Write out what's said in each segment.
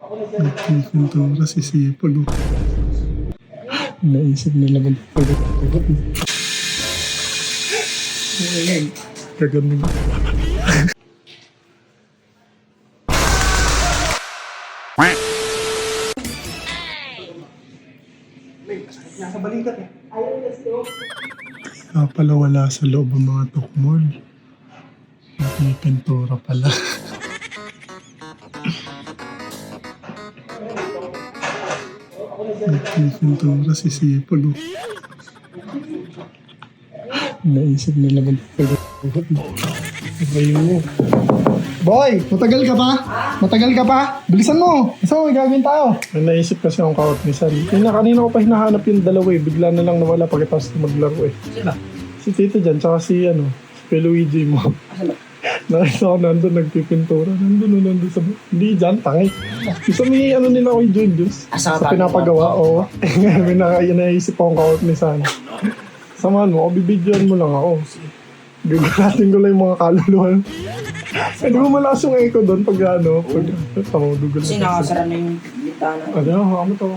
Nagpipintura si Sipag. Naisip nila magpagod. Kagaling. Nasa balikat eh. Kaya pala wala sa loob ang mga tukmol. Nagpipintura pala. Nagpipintura si Sipag. Naisip nila magpagod. Ayaw. Boy, matagal ka pa? Matagal ka pa? Bilisan mo! Isa mo, may gagawin tayo. May naisip kasi akong kaut ni San. Kanina ko pa hinahanap yung dalawa eh. Bigla na lang nawala pagkatapos na maglaro eh. Sino? Si Tito dyan, tsaka si si Luigi mo. Nakita ko nandun, nagpipintura. Nandun sa... Hindi dyan, tangay. Gusto may nila ko yung Julius. Sa pinapagawa, oo. May naisip akong kaut ni San. Samahan mo, bibidyoan mo lang ako. Gagalatin ko lang yung mga kaluluhan. Eh, di mo malakas yung echo doon pag dugal. Kasi nakasara na yung bitana. Ano to.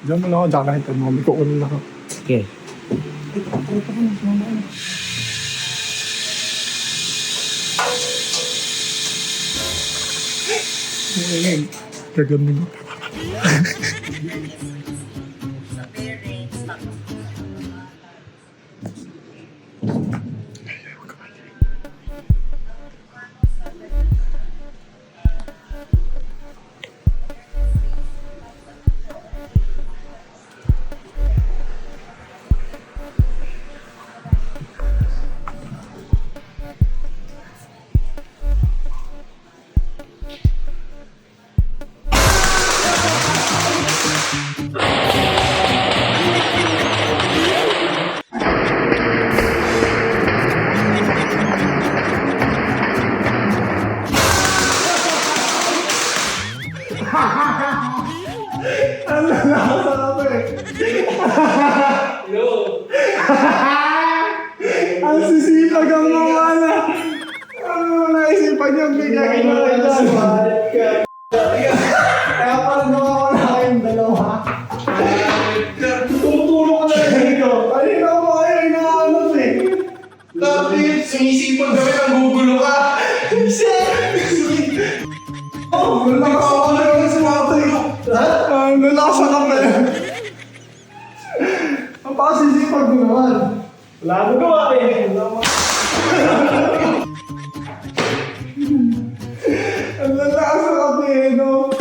Diyan mo lang ako, diyan kahit mo. May kukunin lang ako. Sige. Kagaling. Ang sisipag ang mawala. Ano naisipan niyo bigay na dyan? Kaya parang nawawa na kayong dalawa. Tumutulong ka na rin dito. Kanina ko kayo inaanot eh. Tapos, sumisipag kami ng gugulo ka. Oh, nalakas ako na lang si Matay ko. Nalakas ka pa eh. Ang pakasisipag mo naman. Wala mo gawa eh. Ang lalakas na kami eh, no?